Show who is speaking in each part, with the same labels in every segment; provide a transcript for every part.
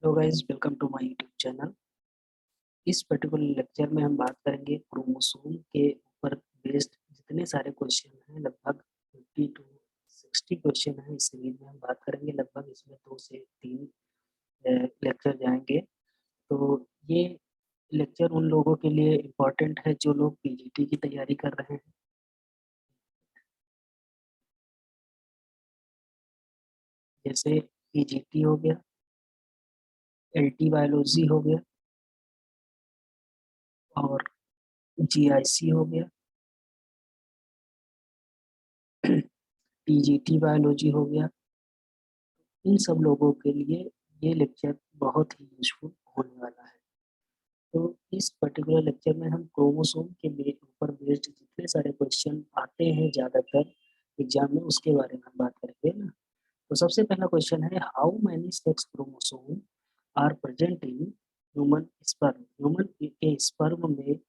Speaker 1: Hello guys, welcome to my YouTube channel. इस particular lecture में हम बात करेंगे क्रोमोसोम के ऊपर बेस्ड जितने सारे क्वेश्चन हैं, लगभग 50 टू 60 क्वेश्चन हैं। इस सीरीज में हम बात करेंगे, लगभग इसमें 2 से 3 लेक्चर जाएंगे। तो ये लेक्चर उन लोगों के लिए इम्पोर्टेंट है जो लोग पीजीटी की तैयारी कर रहे हैं, जैसे पीजीटी हो गया, एलटी बायोलॉजी हो गया और जीआईसी हो गया, टीजीटी बायोलॉजी हो गया। इन सब लोगों के लिए ये लेक्चर बहुत ही यूजफुल होने वाला है। तो इस पर्टिकुलर लेक्चर में हम क्रोमोसोम के ऊपर बेस्ड जितने सारे क्वेश्चन आते हैं ज़्यादातर एग्जाम में, उसके बारे में हम बात करेंगे ना। तो सबसे पहला क्वेश्चन है, how many sex chromosome are present in human sperm. Human के स्पर्म में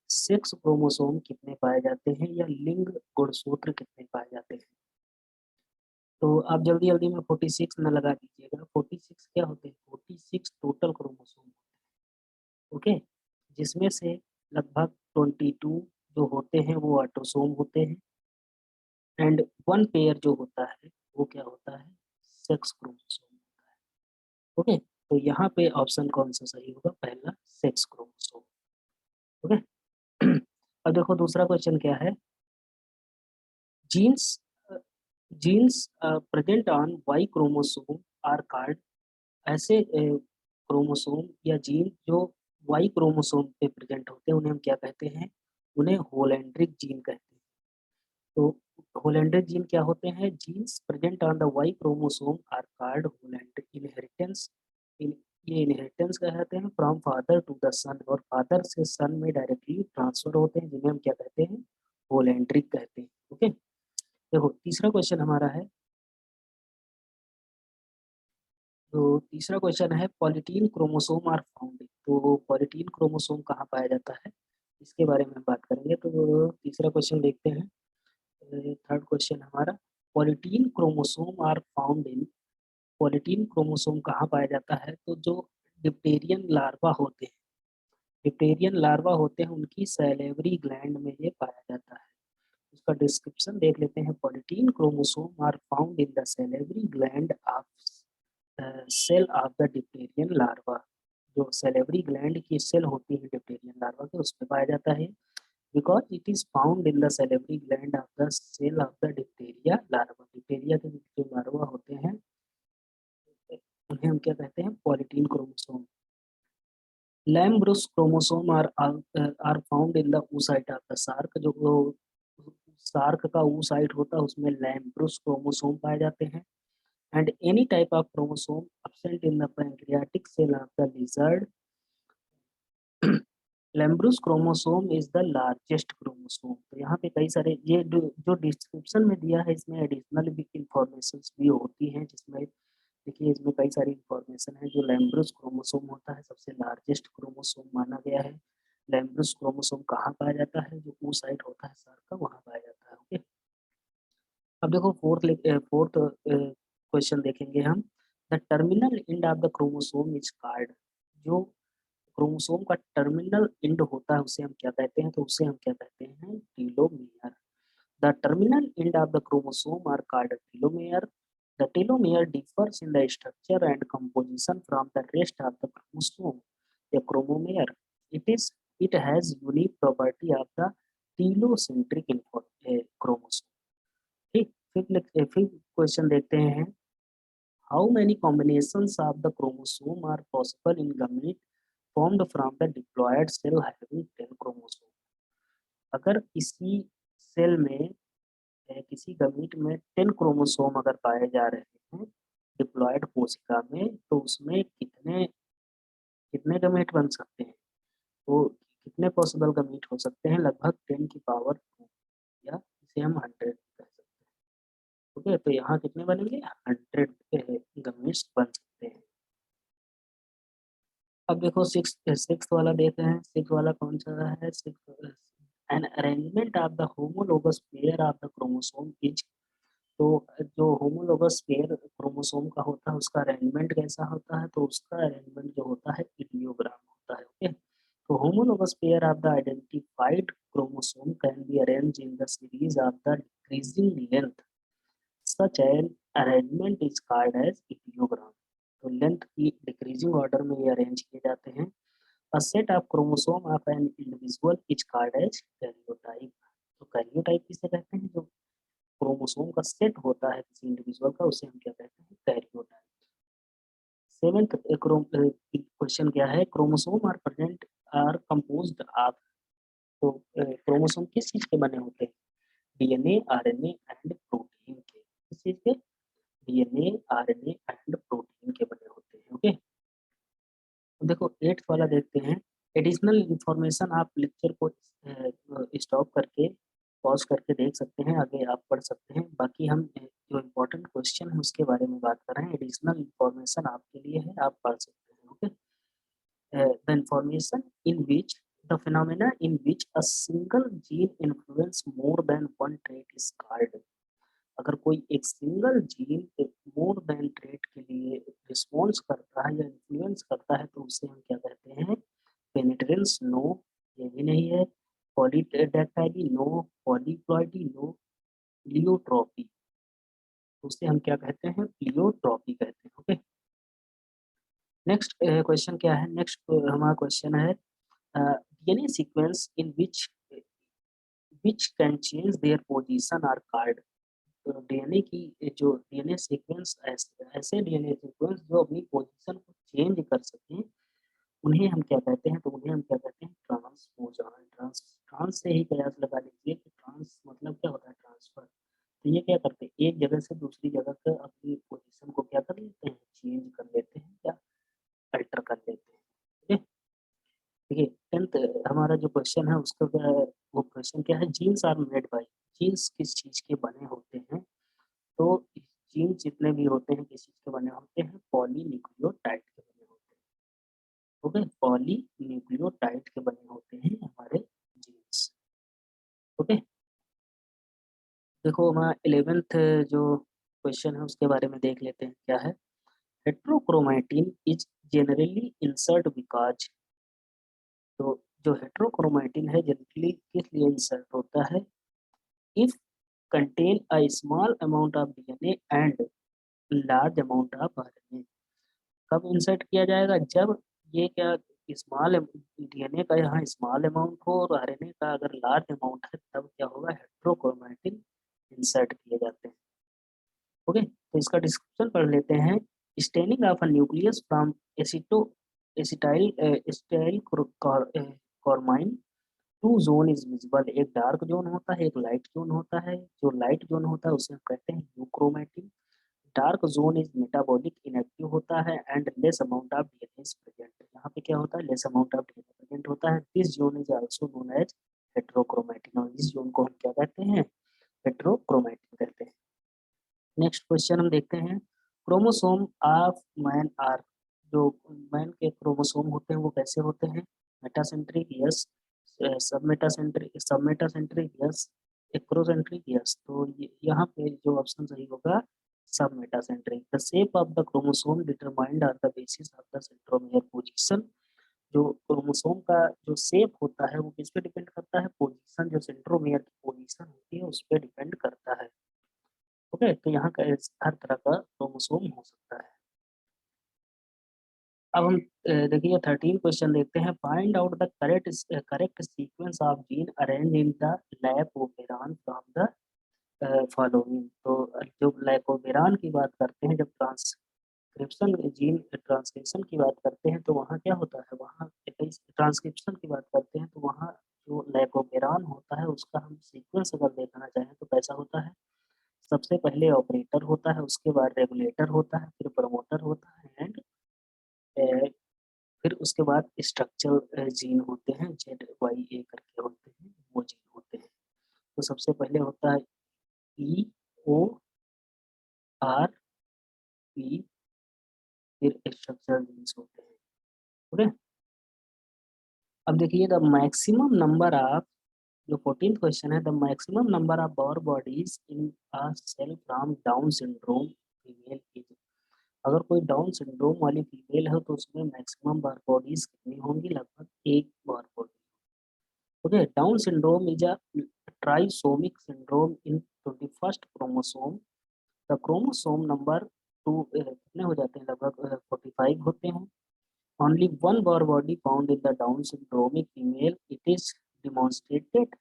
Speaker 1: सेक्स क्रोमोसोम कितने पाए जाते हैं या लिंग गुणसूत्र कितने पाए जाते हैं। तो आप जल्दी जल्दी में 46 न लगा दीजिएगा। 46 क्या होते हैं? 46 टोटल क्रोमोसोम, ओके, जिसमें से लगभग 22 जो होते हैं वो ऑटोसोम होते हैं, एंड वन पेयर जो होता है वो क्या होता है? सेक्स क्रोमोसोम होता है। ओके, तो यहाँ पे ऑप्शन कौन सा सही होगा? पहला, सेक्स क्रोमोसोम। ओके। अब देखो दूसरा क्वेश्चन क्या है, genes genes present on Y chromosome are called. ऐसे क्रोमोसोम या जीन जो वाई क्रोमोसोम पे प्रेजेंट होते हैं उन्हें हम क्या कहते हैं? उन्हें होलैंड्रिक जीन कहते हैं। तो होलैंड्रिक जीन क्या होते हैं? Genes present on the Y chromosome are called holandric inheritance. ये इनहेरिटेंस कहते हैं from father to the son, और फादर से सन में डायरेक्टली ट्रांसफर होते हैं, जिन्हें हम क्या कहते हैं? होलैंड्रिक कहते हैं। ओके, देखो तीसरा क्वेश्चन हमारा है, तो तीसरा क्वेश्चन है, पॉलीटीन क्रोमोसोम आर फाउंड। तो पॉलीटीन क्रोमोसोम कहाँ पाया जाता है, इसके बारे में हम बात करेंगे। तो तीसरा क्वेश्चन देखते हैं। थर्ड क्वेश्चन हमारा, polytene chromosome are found in. Polytene chromosome कहाँ पाया जाता है? तो जो डिप्टेरियन लार्वा होते हैं, डिप्टेरियन लार्वा होते हैं, उनकी सैलिवरी ग्लैंड में ये पाया जाता है। उसका डिस्क्रिप्शन देख लेते हैं। Polytene chromosome are found in the salivary gland of cell of the dipteran larva. जो सेलेवरी ग्लैंड की सेल होती है डिप्टेरियन लार्वा के, उसमें पाया जाता है। Because it is found in the salivary gland of the cell of the diptera larva. Diptera के जो लार्वा होते हैं उन्हें हम क्या कहते हैं? Polytene chromosome. Lampbrush chromosome are found in the oocyte of the shark. जो शार्क का oocyte होता है उसमें लैम्ब्रुस क्रोमोसोम पाए जाते हैं। And any type of chromosome absent in the pancreatic cell of the lizard. Lampbrush chromosome is the largest chromosome. तो यहाँ पे कई सारे ये जो डिस्क्रिप्शन में दिया है, इसमें एडिशनल भी इंफॉर्मेशन भी होती हैं, जिसमें देखिए इसमें कई सारी इंफॉर्मेशन है। जो लैम्ब्रुस क्रोमोसोम होता है सबसे लार्जेस्ट क्रोमोसोम माना गया है। लैम्ब्रुस क्रोमोसोम कहाँ पाया जाता है? जो ओ साइट होता है सार का, वहाँ पाया जाता है। ओके, अब देखो फोर्थ क्वेश्चन देखेंगे हम। The terminal end of the chromosome is called. जो क्रोमोसोम का टर्मिनल एंड होता है उसे हम क्या कहते हैं? तो उसे हम क्या कहते हैं? Telomere. The terminal end of the chromosome are called telomere. The telomere differs in the structure and composition from the rest of the chromosome. The chromosome, it has unique property of the telocentric chromosome. ठीक, फिर question देखते हैं। How many combinations of the chromosome are possible in gamete formed from the diploid cell having 10 chromosome. अगर किसी cell में किसी gamete में 10 chromosome अगर पाए जा रहे हैं डिप्लॉयड कोशिका में, तो उसमें कितने कितने गमीट बन सकते हैं? तो कितने पॉसिबल गमीट हो सकते हैं? लगभग 10 की पावर 2, या इसे हम 100 कह सकते हैं। ओके, तो यहाँ कितने बनेंगे? 100 गमीट्स बन सकते हैं। अब देखो सिक्स सिक्स वाला देखते हैं। सिक्स वाला कौन सा है? Six, an arrangement of the homologous pair of the chromosome is. तो जो होमोलोगस पेयर क्रोमोसोम का होता है उसका अरेंजमेंट कैसा होता है, तो उसका अरेंजमेंट जो होता है इडियोग्राम होता है। ओके, तो homologous pair of the identified chromosome can be arranged in the series of the decreasing length. Such an arrangement is called as ideogram. तो लेंथ की डिक्रीजिंग ऑर्डर में ये अरेंज किए जाते हैं। A set of chromosome of an individual is called as karyotype. तो karyotype किसे कहते हैं, जो क्रोमोसोम का सेट होता है किसी इंडिविजुअल का, उसे हम क्या कहते हैं, karyotype. सेवेंथ क्वेश्चन क्या है, chromosome are present are composed of, तो क्रोमोसोम किस चीज के बने होते हैं, डीएनए, आरएनए एंड प्रोटीन के, किस चीज के, डीएनए, आरएनए एंड प्रोटीन के बने होते हैं। ओके, तो देखो एट्थ वाला देखते हैं। एडिशनल इंफॉर्मेशन, आप लेक्चर को स्टॉप करके पॉज करके देख सकते हैं, आगे आप पढ़ सकते हैं। बाकी हम जो इम्पोर्टेंट क्वेश्चन है उसके बारे में बात कर रहे हैं। एडिशनल इंफॉर्मेशन आपके लिए है, आप पढ़ सकते हैं। Okay, the information in which the phenomena in which a single gene influence more than one trait is called. अगर कोई एक single gene more than trait के लिए रिस्पॉन्स करता है या इन्फ्लुएंस करता है तो उसे हम क्या कहते हैं, पेनिट्रेंस नो, ये भी नहीं है, polydactyly no, polyploidy no, pleiotropy, उसे हम क्या कहते हैं, प्लियोट्रॉपी कहते हैं। ओके, नेक्स्ट क्वेश्चन क्या है, नेक्स्ट हमारा क्वेश्चन है DNA sequence in which can change their position are called. तो डीएनए की जो डीएनए सीक्वेंस ऐसे डीएनए सीक्वेंस जो अपनी पोजीशन को चेंज कर सकें, उन्हें हम क्या कहते हैं, तो उन्हें हम क्या कहते हैं, ट्रांसपोजन। ट्रांस से ही कयास लगा लीजिए कि ट्रांस मतलब क्या होता है, ट्रांसफर। तो ये क्या करते हैं, एक जगह से दूसरी जगह पे अपनी पोजीशन को क्या कर लेते हैं, चेंज कर लेते हैं या अल्टर कर लेते हैं। देखिए टेंथ हमारा जो क्वेश्चन है उसका क्या है, वो क्वेश्चन क्या है, genes are made by, genes किस चीज के बने होते हैं, तो जीन जितने भी होते हैं किस चीज के बने होते हैं, पॉलीन्यूक्लियोटाइड के बने होते हैं। ओके, पॉलीन्यूक्लियोटाइड के बने होते हैं हमारे जीन्स। ओके, देखो हमारा 11th जो क्वेश्चन है उसके बारे में देख लेते हैं क्या है। Heterochromatin is generally insert because, तो जो हेट्रोक्रोमैटिन है जनरली किस लिए इंसर्ट होता है, if contain a small amount of DNA and large amount of RNA. कब इंसर्ट किया जाएगा, जब ये क्या स्मॉल डीएनए का यहाँ स्मॉल अमाउंट हो और आरएनए का अगर लार्ज अमाउंट है, तब क्या होगा, हेट्रोक्रोमैटिन इंसर्ट किए जाते हैं। ओके, तो इसका डिस्क्रिप्शन पढ़ लेते हैं। Staining of a nucleus from aceto acetyl acetyl carmine two zone is visible, एक डार्क जोन होता है, एक लाइट जोन होता है। जो लाइट जोन होता है उसे हम कहते हैं euchromatin. Dark zone is metabolic inactive होता है and less amount of DNA is present, यहाँ पे क्या होता है, less amount of DNA present होता है। This zone is also known as heterochromatin, और इस जोन को हम क्या कहते हैं, हेट्रोक्रोमैटिन कहते हैं। नेक्स्ट क्वेश्चन हम देखते हैं। क्रोमोसोम ऑफ मैन आर, जो मैन के क्रोमोसोम होते हैं वो कैसे होते हैं, metacentric yes, submetacentric yes, acrocentric yes. तो यहाँ पे जो ऑप्शन सही होगा submetacentric. The shape of the chromosome determined are the basis of the centromere position, जो क्रोमोसोम का जो शेप होता है वो किस पे डिपेंड करता है, पोजीशन, जो सेंट्रोमियर की पोजीशन होती है उस पर डिपेंड करता है। ओके, तो यहाँ का हर तरह का क्रोमोसोम हो सकता है। अब हम देखिए 13 क्वेश्चन देखते हैं। Find out the correct sequence of gene arrange in the lac operon from the following. तो जो लैकोपेरान की बात करते हैं, जब ट्रांसक्रिप्शन जीन ट्रांसक्रिप्शन की बात करते हैं तो वहाँ क्या होता है, वहाँ ट्रांसक्रिप्शन की बात करते हैं तो वहाँ जो लैकोपेरान होता है उसका हम सीक्वेंस अगर देखना चाहें तो कैसा होता है, सबसे पहले ऑपरेटर होता है, उसके बाद रेगुलेटर होता है, फिर प्रमोटर होता है एंड फिर उसके बाद स्ट्रक्चर जीन होते हैं, ZYA करके होते हैं, वो जीन होते हैं। तो सबसे पहले होता है EORP, फिर स्ट्रक्चर जीन्स होते हैं। ओके, अब देखिए द मैक्सिमम नंबर ऑफ जो 14th क्वेश्चन है, the maximum number of Barr bodies in a cell from Down syndrome female is. अगर कोई डाउन सिंड्रोम वाली फीमेल है तो उसमें मैक्सिमम बार बॉडीज कितनी होंगी? लगभग एक Barr body. Okay, Down syndrome is a trisomic syndrome in 21st chromosome. The chromosome number too कितने हो जाते हैं? लगभग 45 होते हैं। Only one Barr body found in the Down syndromic female. It is demonstrated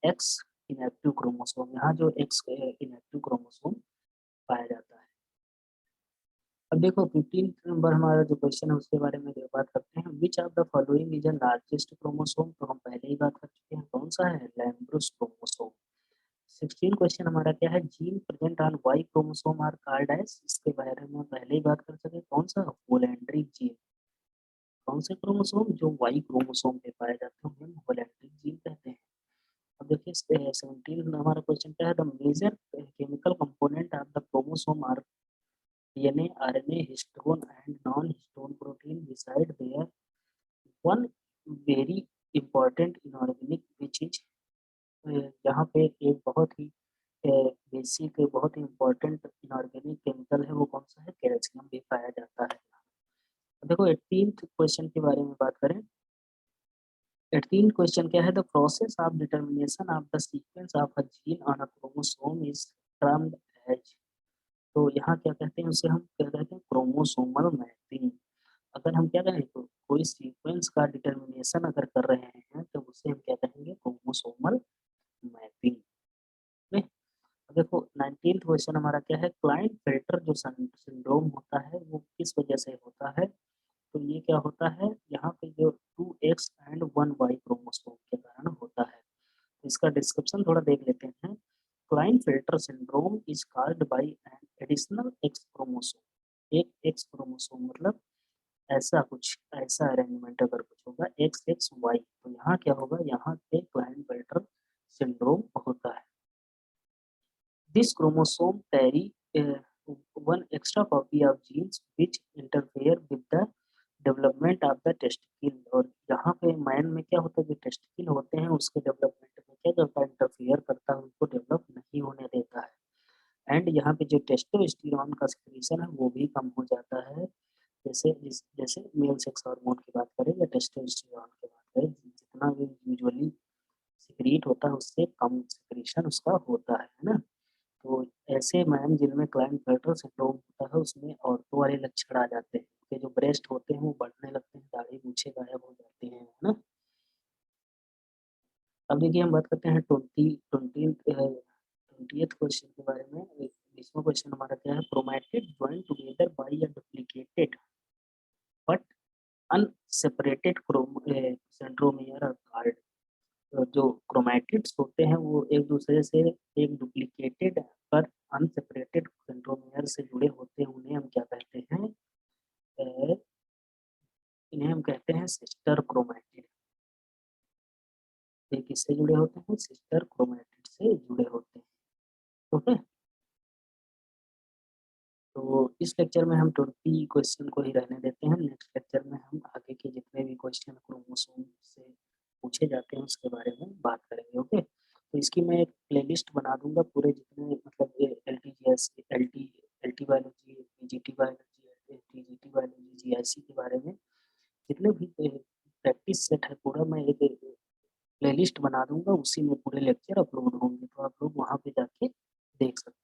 Speaker 1: X inactive chromosome. यहाँ जो x inactive chromosome पाया जाता है। अब देखो 15 नंबर हमारा जो क्वेश्चन है उसके बारे में बात करते हैं। Which of the following is a largest chromosome? तो हम पहले ही बात कर चुके हैं, कौन सा है? लैम्ब्रोस क्रोमोसोम। 16 क्वेश्चन हमारा क्या है? Gene present on Y chromosome are called as. इसके बारे में पहले ही बात कर चुके हैं, कौन सा? Holandric gene. कौन से क्रोमोसोम? जो वाई क्रोमोसोम पे पाए जाते हैं उन्हें होलैंड्रिक जीन कहते हैं। अब देखिए 17 हमारा क्वेश्चन क्या है? The major chemical component of the chromosome are DNA, RNA, histone and non-histone protein. Beside there, one very important inorganic which is यहाँ पे एक बहुत ही बेसिक, बहुत ही इम्पोर्टेंट इनऑर्गेनिक केमिकल है, वो कौन सा है? कैल्शियम भी पाया जाता है। देखो 18th क्वेश्चन के बारे में बात करें। 18th क्वेश्चन क्या है? The process of determination of the sequence of a gene on a chromosome is termed as. तो यहाँ क्या कहते हैं? उसे हम क्या कहते हैं? Chromosomal mapping. अगर हम क्या करें तो कोई सीक्वेंस का डिटर्मिनेशन अगर कर रहे हैं तो उसे हम क्या कहेंगे? Chromosomal mapping. देखो 19th क्वेश्चन हमारा क्या है? क्लाइंट फिल्टर जो सिंड्रोम होता है वो किस वजह से होता है? तो ये क्या होता है? यहाँ पे जो 2x एंड 1y क्रोमोसोम के कारण होता है। इसका डिस्क्रिप्शन थोड़ा देख लेते हैं। Client filter syndrome is called by an additional x chromosome. एक एक्स क्रोमोसोम मतलब ऐसा कुछ, ऐसा अरेंजमेंट अगर कुछ होगा एक्स एक्स वाई, तो यहाँ क्या होगा? यहाँ पे क्लाइंट फिल्टर सिंड्रोम होता है। This chromosome carry one extra copy of genes which interfere with the development of the testicle। और यहाँ पे मैन में क्या होता है? जो टेस्टिकल होते हैं उसके डेवलपमेंट में क्या करता है? इंटरफेयर करता है, उनको डेवलप नहीं होने देता है। एंड यहाँ पे जो टेस्टोस्टेरोन का सिक्रीशन है वो भी कम हो जाता है। जैसे मेल सेक्स हार्मोन की बात करें या टेस्टोस्टेरोन की बात करें, जितना भी यूजुअली सिक्रीट होता है उससे कम सिक्रीशन उसका होता है ना। तो ऐसे मैम जिनमें क्लाइंट फिल्टर सिंड्रोम होता है उसमें औरतों वाले लक्षण आ जाते हैं कि जो ब्रेस्ट होते हैं वो बढ़ने लगते हैं, दाढ़ी मूछें गायब हो जाती हैं, है ना। अब देखिए हम बात करते हैं 20th क्वेश्चन के बारे में। 20वां क्वेश्चन हमारा क्या है? Chromatid join together by a duplicated but unseparated centromere card. जो क्रोमैटिड्स होते हैं वो एक दूसरे से एक डुप्लीकेटेड पर अनसेपरेटेड सेंट्रोमियर से जुड़े होते हैं, उन्हें हम क्या कहते हैं? अ, इन्हें हम कहते हैं सिस्टर क्रोमैटिड। ये किससे जुड़े होते हैं? सिस्टर क्रोमैटिड से जुड़े होते हैं। ओके, तो इस लेक्चर में हम 20 क्वेश्चन को ही रहने देते हैं। नेक्स्ट लेक्चर में हम आगे के जितने भी क्वेश्चन क्रोमोसोम से पूछे जाते हैं उसके बारे में बात करेंगे। ओके, तो इसकी मैं एक प्लेलिस्ट बना दूंगा, पूरे जितने मतलब L T G S L T biology, PGT biology, TGT biology, GIC के बारे में जितने भी प्रैक्टिस सेट है पूरा मैं एक प्लेलिस्ट बना दूंगा, उसी में पूरे लेक्चर अपलोड होंगे, तो आप लोग वहाँ पे जाके देख सकते हैं।